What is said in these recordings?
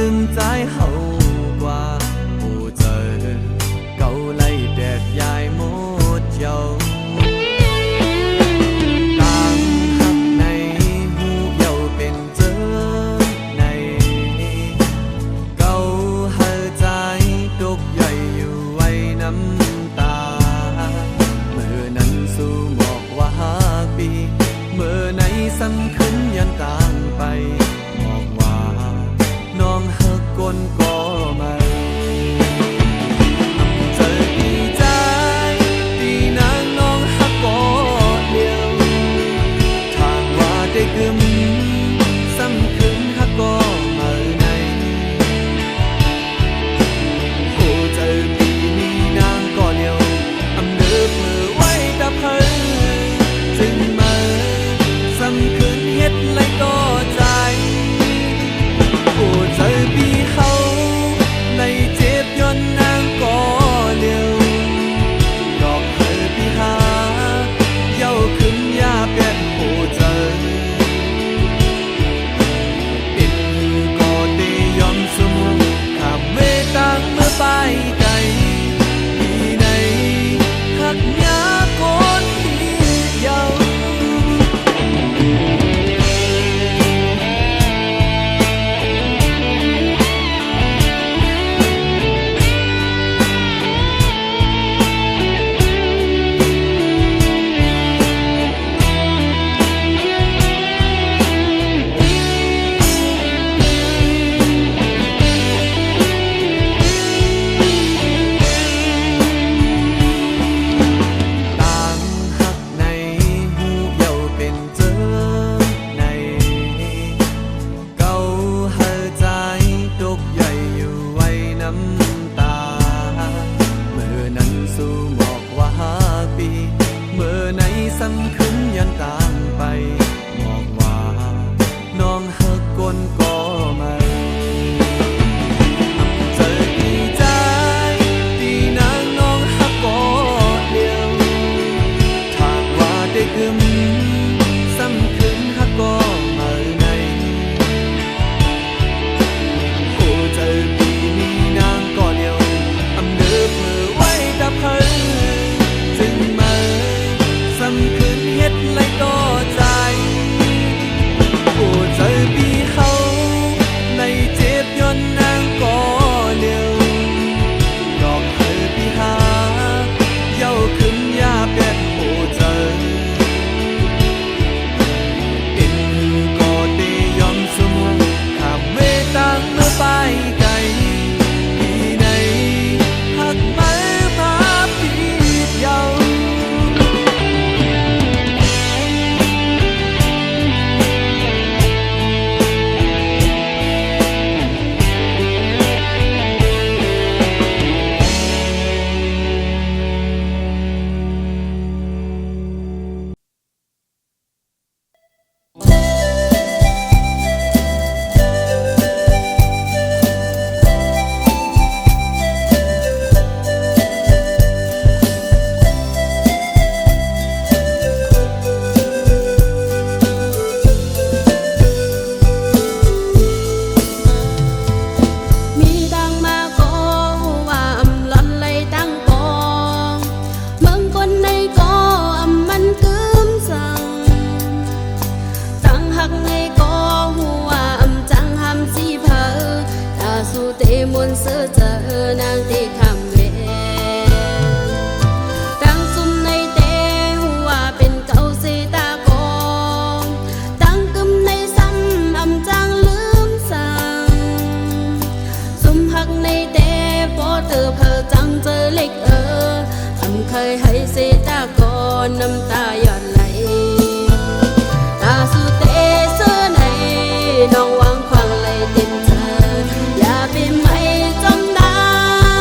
từng trái hậu qua hồ trời câu lấy đẹp dài một dầu tang hắc này hu dầuเป็นเจอในเก่าหาใจตกใหญ่อยู่ไว้น้ำตาเมื่อนั้นสู่บอกว่าหาปีเมื่อไหนซ้ำขึ้นยันต่างไปบอกว่าน้องหักคนก็ไม่เจอดีใจดีนางน้องหักก็เดียวทางว่าได้กึมซ้ำขึ้นหักก็มาในโอ้เจอปีนี้นางก็เดียวอำเนิบมือไว้ดับเพิ่งจึงมาซ้ำขึ้นเฮ็ดไรก็ใจโอ้เจอปีเขาในเจ็บย้อนนางก็เดียวดอกเธอปีหาเย้าขึ้นยาเป็ดโอ้เจอปิดมือก็ได้ยอมสมข้ามเวตังเมื่อไปไกลที่ไหนหักยาคนที่เย้าซ้ำขึ้นยันต่างไปบอกว่าน้องหักคนก็ไม่เจอดีใจดีนางน้องหักก็เดียวทางว่าได้กึมซ้ำขึ้นหักก็มาในโอ้เจอปีนี้นางก็เดียวอำเนิบมือไว้ดับเพิ่งจึงมาซ้ำคืนเฮ็ดไรก็ใจโอ้เจอปีเขาในเจ็บย้อนนางก็เดียวดอกเธอปีหาเย้าขึ้นยาเป็ดโอ้เจอเป็นมือก็ได้ยอมสมข้ามเวตังเมื่อไปไกลที่ไหนหักมามาปีเย้าเคยให้เสตากอนน้ำตาหยดไหลตาสุเตเสในน้องวางควางไหลเต็มเธออย่าเป็นไม่จงดั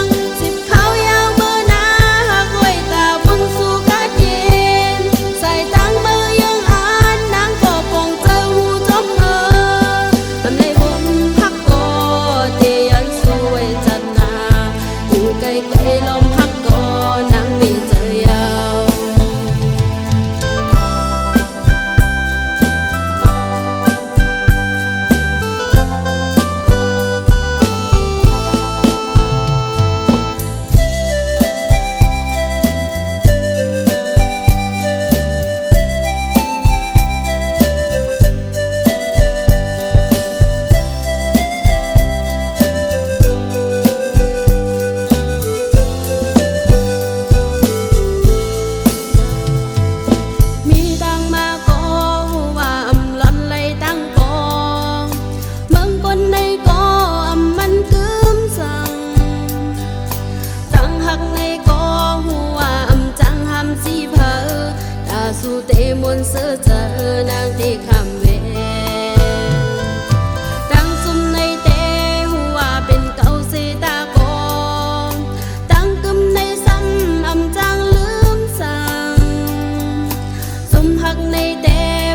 งสิบเขายาวเมื่อนาหักไว้ตาบุญสู่กัดเย็นใส่ตั้งมือยังอ่านนางก็ปองเจ้าหูจมทำในบุญพักก็เตียนสวยจันนาอยู่ไกลๆลมพักก็นางมีเจอยาว นต์เสือเจอนางที่คำเวดังซุ่มในเตหัวเป็นเก่าสีตากอนตั้งกึมในซ้ำอำจางลืมสั่งซุ่มหักในเต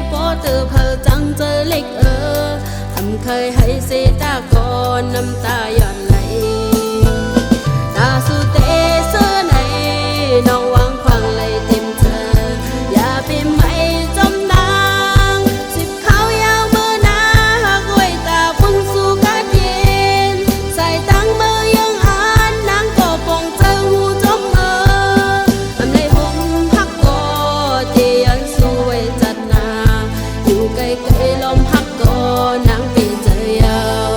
พอเธอเพอจังเจอเล็กทำเคยให้สีตากอนน้ำตาหย่อนไหลตาสุเตเสื้อในน้องวางควางไหลเต็มเธออย่าไปไม่จมดังสิบเขายาวเมื่อนาหักไว้ตาพุ่งสู่กัดเย็นใส่ตั้งมือยังอ่านนางก็ปองเจอหูจมทำในหงพักก็เจียนสู้ไว้จัดนาอยู่ไกลๆลมพักก็นางปีเจอยาว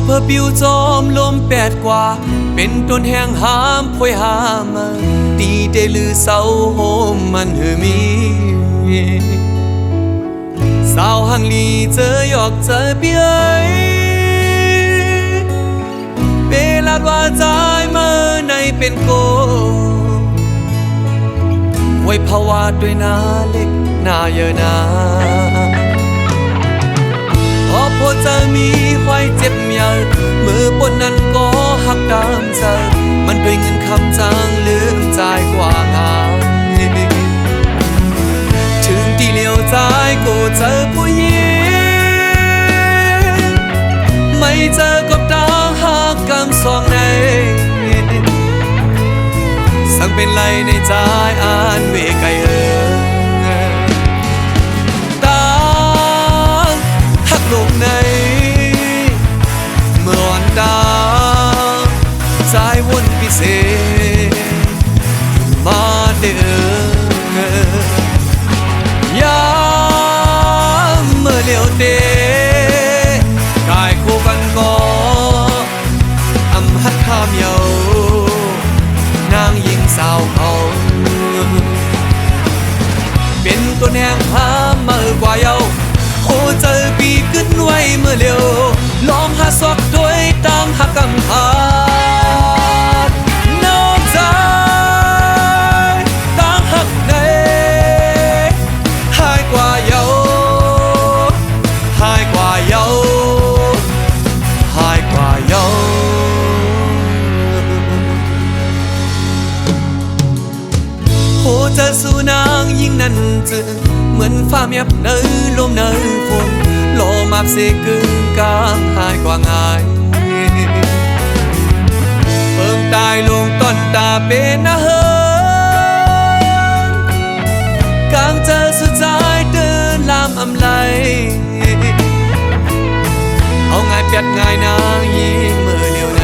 เพื่อปิวจอมลมแปดกว่าเป็นต้นแห่งหามพวยหามาตีเดลือเศร้าโฮมมันเฮมีสาวหังลีเจอหยอกเจอเปียเวลาว่าใจเมื่อในเป็นโกไว้ภาวะด้วยนาเล็กนาเยอะนาพอพอจะมีควายเจ็บเมียมือปนนั้นก็หักตามเธอมันด้วยเงินคำจางลืมใจกว่างานถึงที่เลี้ยวใจก็เจอผู้หญิงไม่เจอกับตาหักกำสองในสั่งเป็นไรในใจอ่านเวไกลงในเมื่อวันดาใจวนพิเศษมาเดินยามเมื่อเลี้ยวเตะกายคู่กันก็อำหัดข้ามเยานางยิงสาวเขาเป็นตัวแนงพาเมื่อกว่าเยาโอ้เจอปีขึ้นไว้เมื่อเร็วลองหาซอกด้วยตามหักกำหานอกใจตามหักในหายกว่าเยาหายกว่าเยาหายกว่าเยาโอ้เจอสู่นางยิ่งนั้นจึงเหมือนฟ้าเมียบเนยลมเนยฝนโลมาบเสกึ่งกลางหายกว่าง่ายเพิ่งตายลงต้นตาเป็นนะเฮิงกลางเจอสุดใจเดินลามอำไลเอาง่ายเปียดง่ายนางยิ้มเมื่อเลี้ยวใน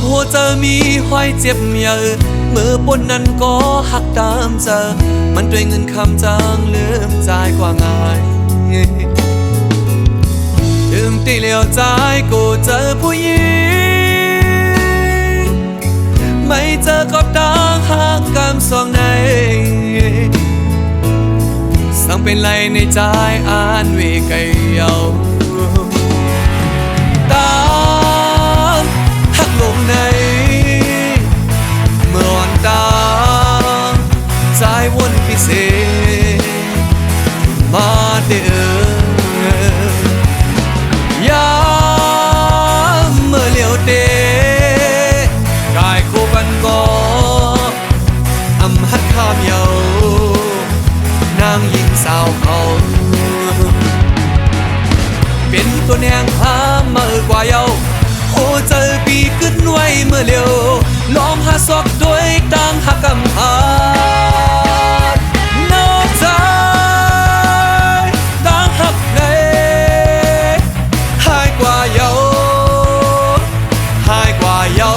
พอจะมีห้อยเจ็บเยอะมื มือปนนั้นก็หักตามเจอมันด้วยเงินคำจางลืมใจกว่าง่ายลืมตีเหลียวใจกูเจอผู้หญิงไม่เจอก็ต่างหากกำสองในสั่งเป็นไรในใจอ่านวิไกเยาตามหักลงในเมื่อวันตามใจวนพิเศษมาเดือยามเมื่อเลี้ยวเตกายคู่กันก็อำหัดข้ามเยานางยิงสาวเขาเป็นตัวแนงพามาเอกว่าเยาโอ้เจอปีขึ้นไว้เมื่อเร็วล้อมหาศอกด้วยต่างหักกำพานอกใจต่างหักในหายกว่าเยาหายกว่าเยา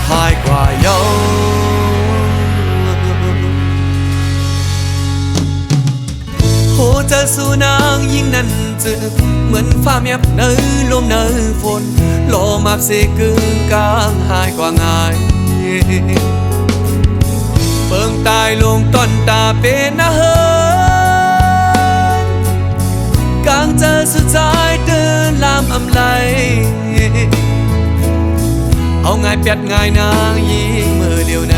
หายกว่าเยาโหเจอสู่นางยิ่งนั้นจึกเหมือนฟ้าเมียบเนยลมเนยฝนโลมักเสกึ่งกลางหายกว่าง่ายเบิ่งตายลงต้นตาเป็นอาหารกลางเจอสุดท้ายเดินลามอำไลเอาง่ายเปียดง่ายนางยิ่งมือเดียวใน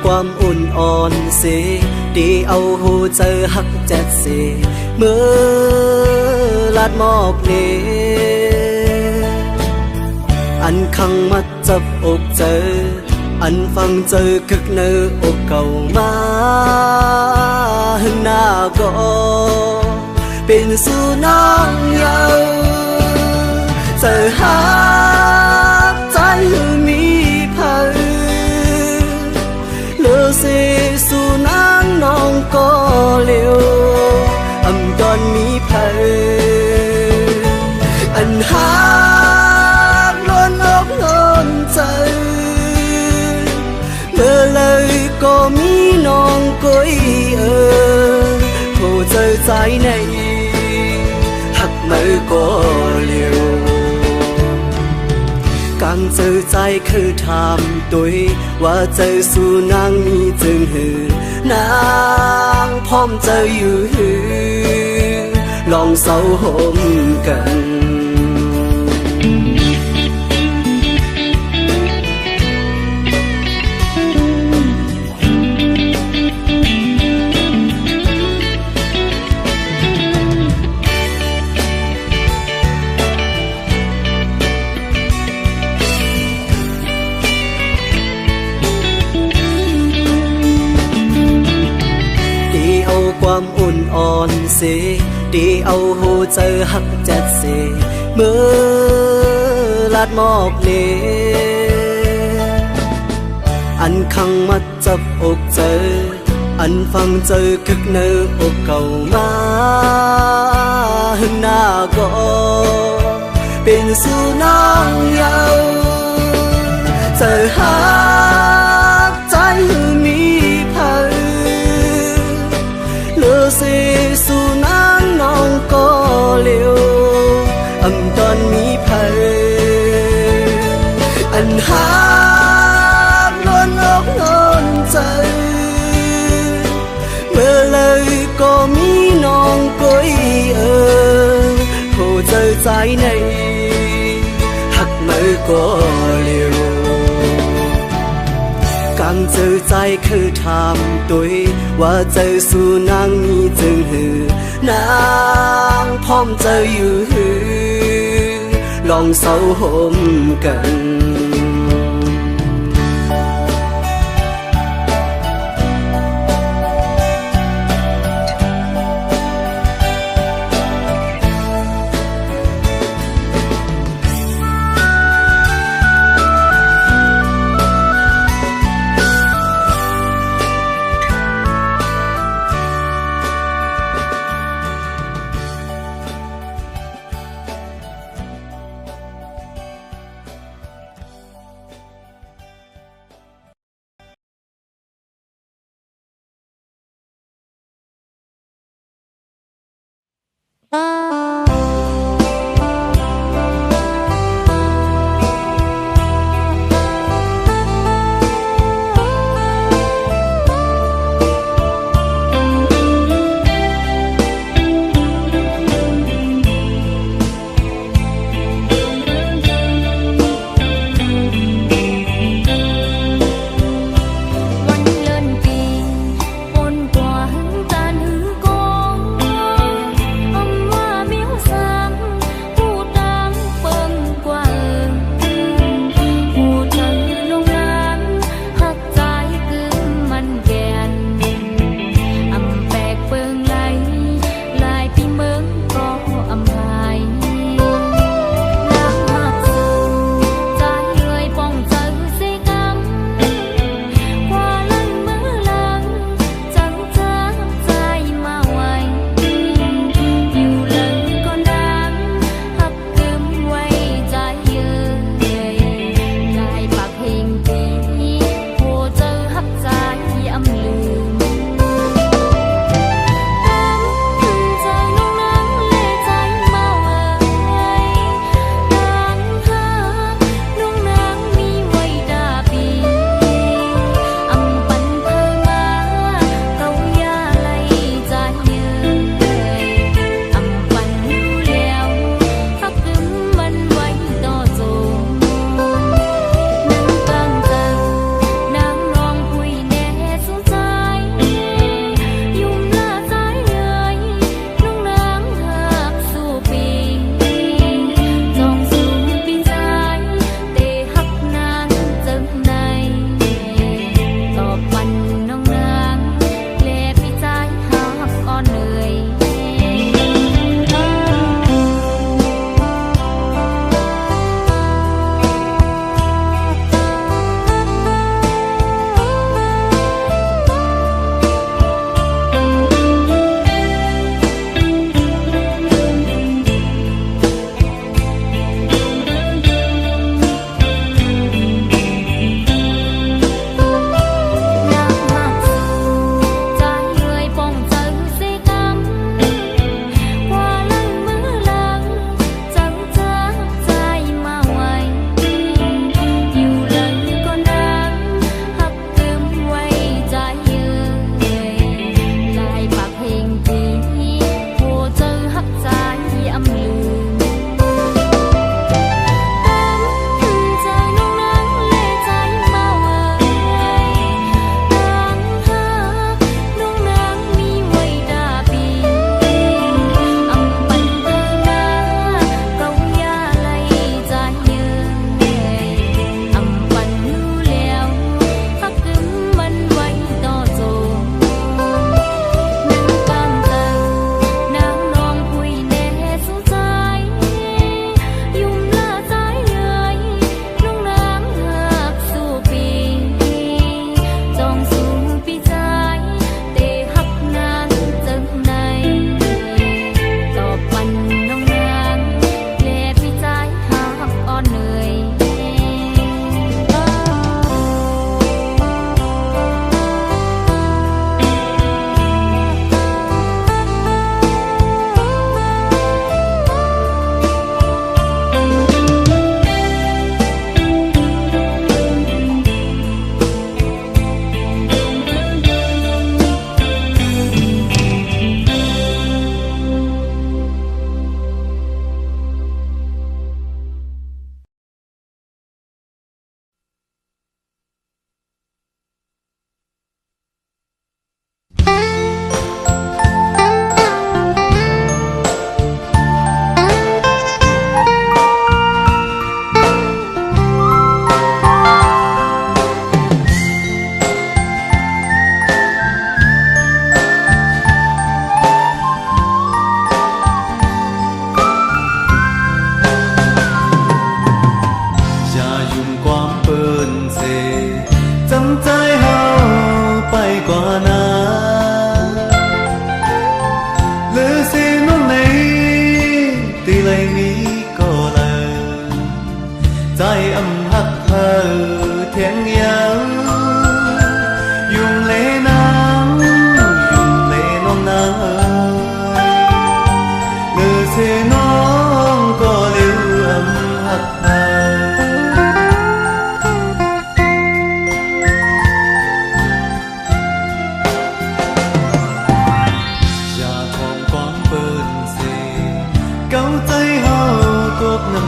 ความอุ่นอ่อนเสดีเอาหูเจอหักแจ็ดเสเมื่อลาดมอบเนอันขังมัดจับอกเจออันฟังเจอคึกเนื้ออกเก่ามาหึงหน้าก็เป็นสู่น้องเยาเจอหาใจมีเผยเลือเสสู่นางน้องก็เลี้ยวอำตอนมีเผยอันหากล้นอกล้นใจเมื่อเลยก็มีน้องก้อยผู้เจอใจในหักมือก็เลี้ยวกังเจอใจคือทำตัวว่าเจอสู่นางมีจึงหือนางพร้อมเจออยู่หือลองเศร้าห่มกันความอุ่นอ่อนเสดีเอาหูเจอหักแจ็ดเสเมื่อลาดมอบเนอันขังมัดจับอกเจออันฟังเจอคึกเนื้ออกเก่ามาหึงหน้าก็เป็นสู่น้องเยาเจอหาใจมีเผยเลือเสสู่นางน้องก็เลี้ยวอำตอนมีเผยอันหากล้นอกล้นใจเมื่อเลยก็มีน้องก้อยผู้ เจอใจในหักมือก็เร็วcàngเจอใจคือทำตัวว่าเจอสู่นางนี้จึงหือนางพร้อมเจออยู่หือลองเศร้าห่มกัน วันเลื่อนปีปนกว่าหึงจานหึงกองอำว่า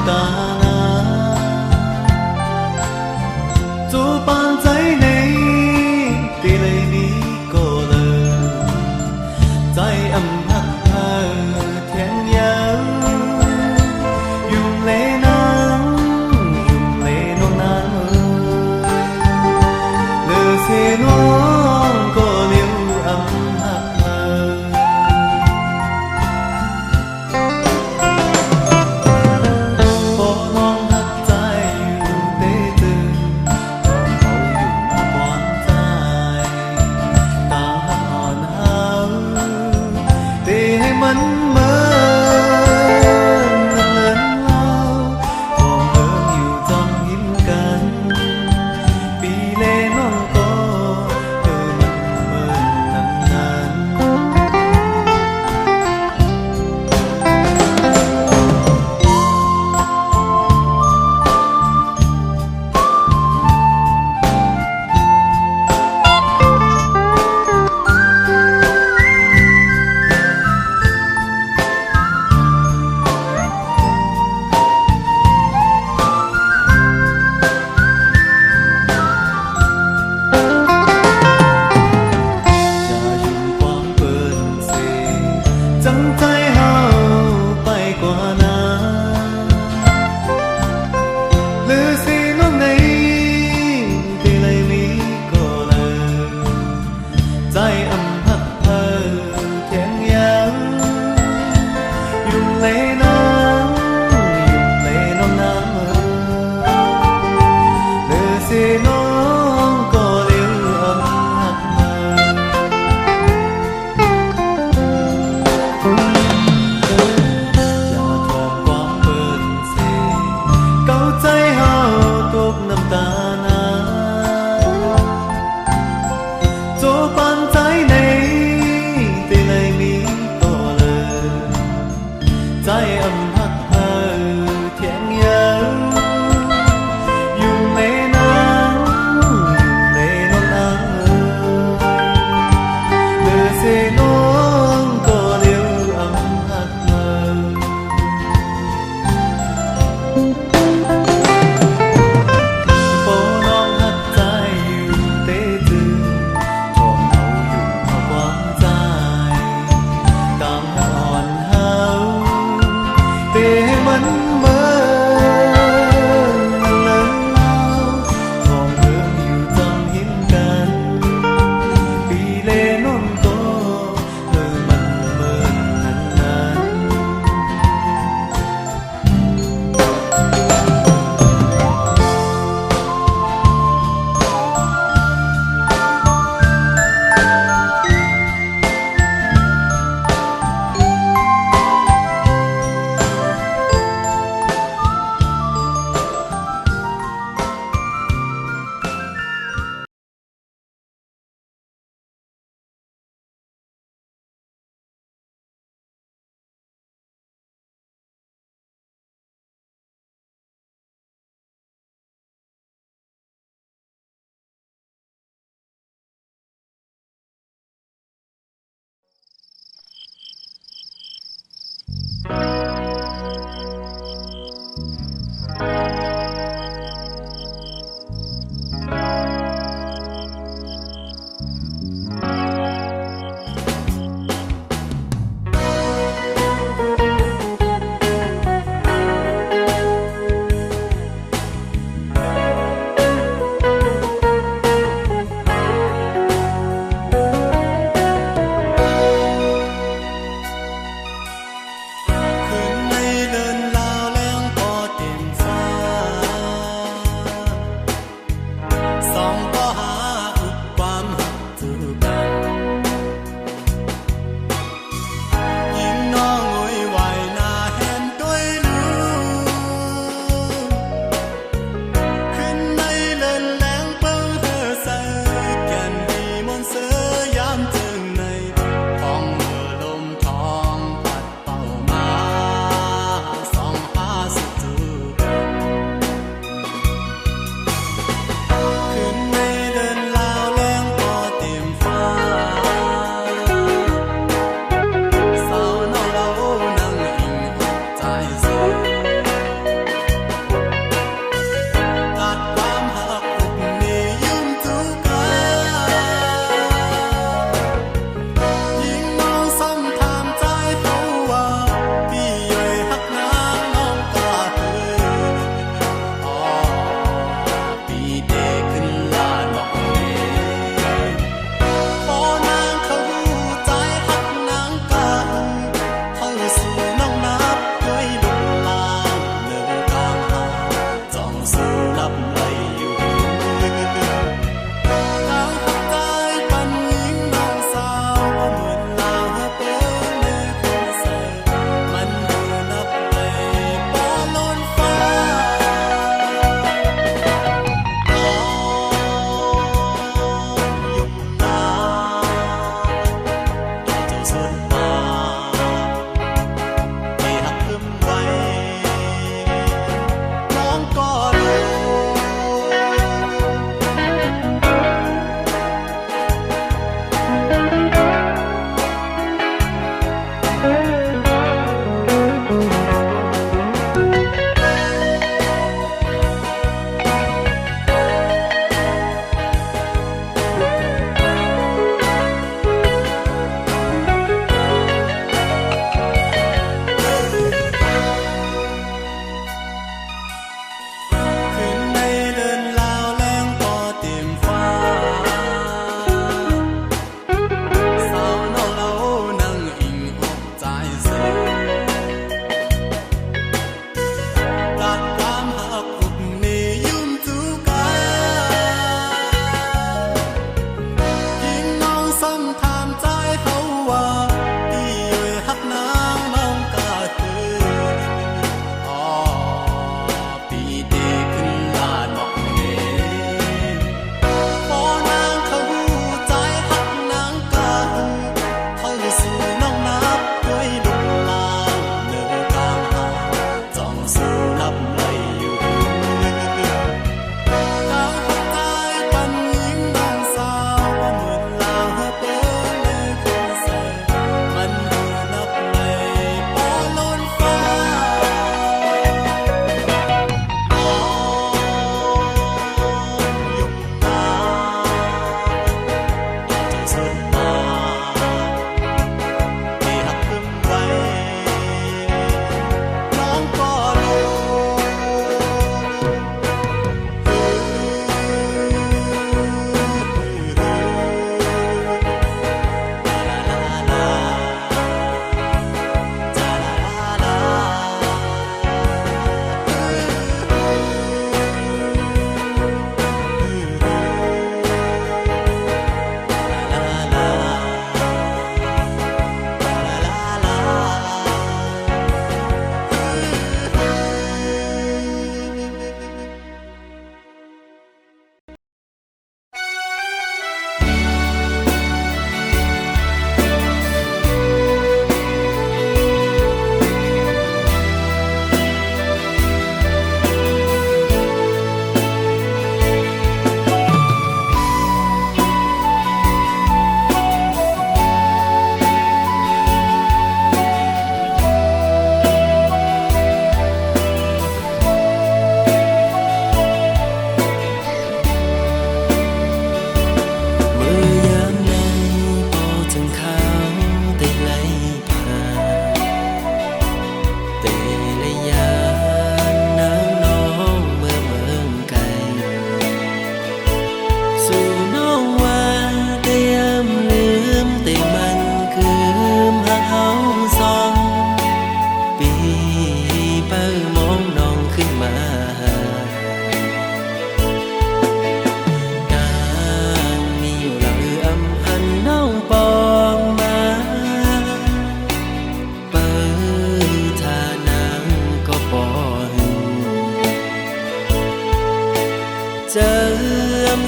ำตา做扮仔你地裏你個人在暗黑下天涯用淚能用淚弄難了些น้องก็เลี้ยว暗黑พอน้องหักใจอยู่เต้ตื่นมันเหมือนเงินเราทองเหิมอยู่จองยิ้มกันปีเล่น้องก็มันเหมือนนั้นจังใจเฮาไปกว่านั้นหรือสิน้องในที่เลยมีก็เลยใจอำพักเพอแข็งยังยุ่งเลยน้องยุ่งเลยน้องน้ำหรือสิน้องก็เลี้ยวอำพักเพอใจเฮาตกน้ำตานาโจปันใจในที่เลยมีก็เลยใจอำพักเพอเทียงยังยุ่งเลนังยุ่งเลนอนนังเมื่อเสน้องก็เลี้ยวอำพักเพอมันเหมือนเงินเราทองเหิมอยู่จองหินกันปีเล่น้องก็มันเหมือนนั้น ซ้ำถามใจเขาว่าที่อยู่หักนางน้องกาคืออ๋อปีดีขึ้นลาดอกเอ๋พอนางเขาใจหักนางกาเขาสู่น้องนับด้วยลุกลามเดินตามหาจ้องสู่นับไหลอยู่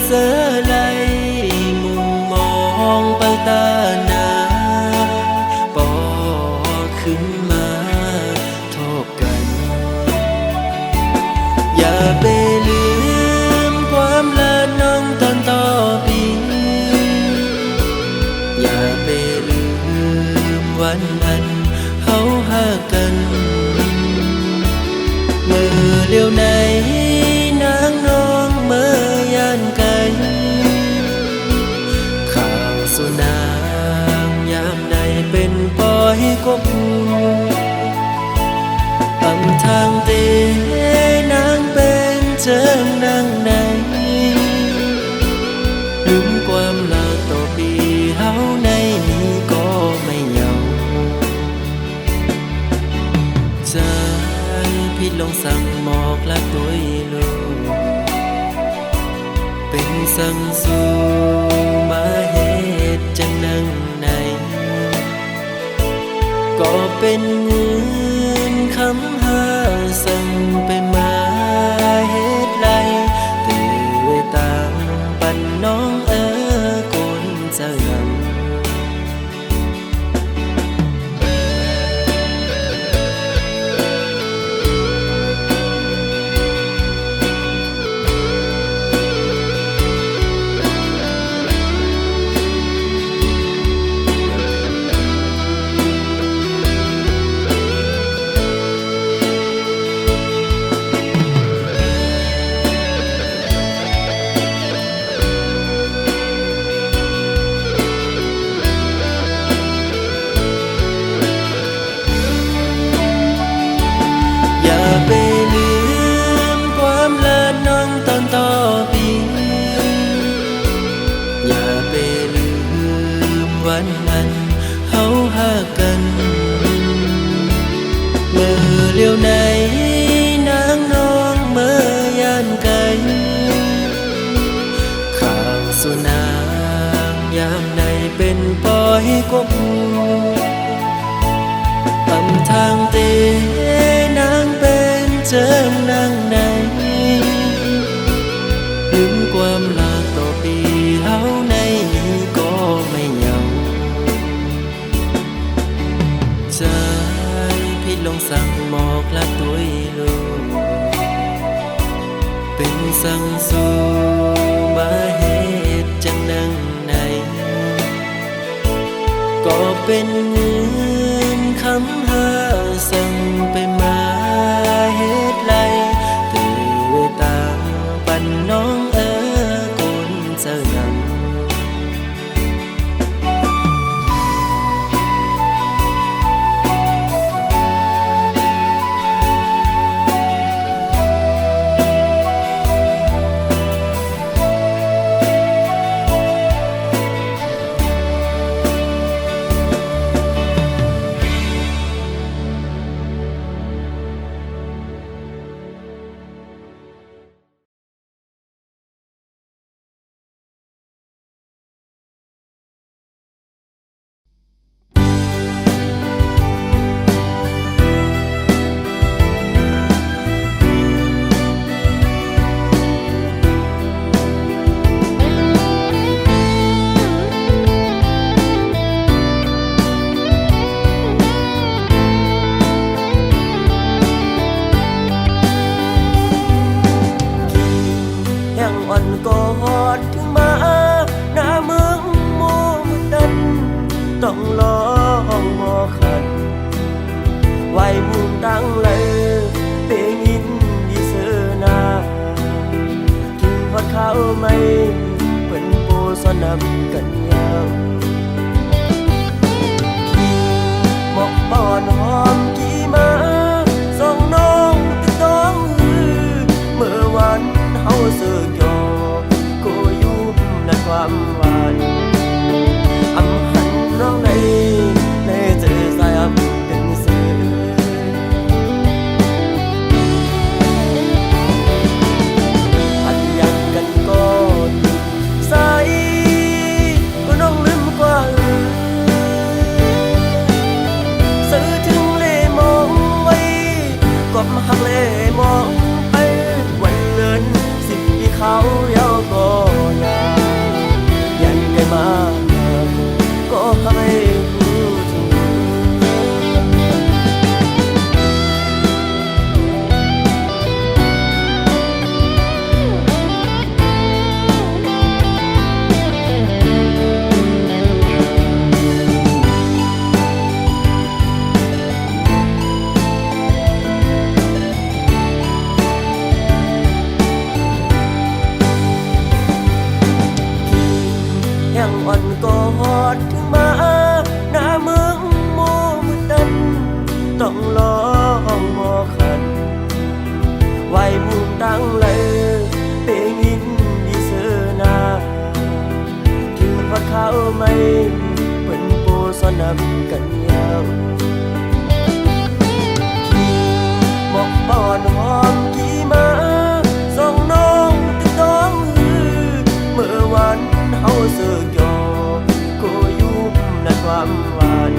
เสือไหลมุมมองไปตาหนาปอขึ้นมาโทบกันอย่าไปลืมความลาน้องตอนต่อปีอย่าไปลืมวันนั้นเฮาหากันมือเลี้ยวไหนนางน้องเมื่อยานไกลข่าวสุนางยามใดเป็นปล่อยกบตำทางเตนางเป็นเชิงนางในลืมความลาต่อปีเฮาในนี้ก็ไม่เหงาใจพี่ลงสั่งหมอกและตัวลูกเป็นสั่งสู่มาเหตุจังนั่งในก็เป็นเงินคำหาสั่งเป็นมาเหตุไรตื่นตามปันน้องคนเจ้ายังไปลืมความลาน้องตอนต่อปีอย่าไปลืมวันนั้นเฮาหากันเมื่อเลี้ยวไหนนางน้องเมื่อยานไกลข่าวสุนางยามใดเป็น เป็นปอยกบอำทางเตนางเป็นเจิงนางไหนลืมความลาต่อปีเฮาในก็ไม่ยังใจพี่ลงสั่งหมอกละตัวลูกเป็นสั่งสู่มาเหตุจังนังไหนก็เป็นเงินคำหาสั่งไปมาเหตุไรตื่นตาปันน้องคนเจ้ายังอ่อนกอดถึงมาหน้าเมืองโมมืดดันต้องลองมอขันไว้มุมตั้งเลยเปยินดีเสนาถึงวัดเขาไม่เป็นโบสนับกันยาวหมอกปอนหอมกี่มาส่งน้องติดต้องเมื่อวันเฮาเสือกยอก็ยุ่มในความหวานอำหันน้องในเจอสายอับเป็นเสืออันยันกันก็ใสก็น้องลืมกว่าซื้อถึงเล่มองไว้ก็มาหักเล่มองไปวันเลินเขาเยาก็ยายันไกลมาก็ให้รู้ถึงอ่อนกอดถึงมาหน้าเมืองโมมืดดันต้องลองมอขันไว้มุมตั้งเลยเปยินดีเสนาถึงวัดเขาไม่เป็นโบสนับกันยาวหมอกปอนหอมกี่มาส่งน้องติดต้องเมื่อวันเฮาเสือกยอก็ยุ่มในความหวาน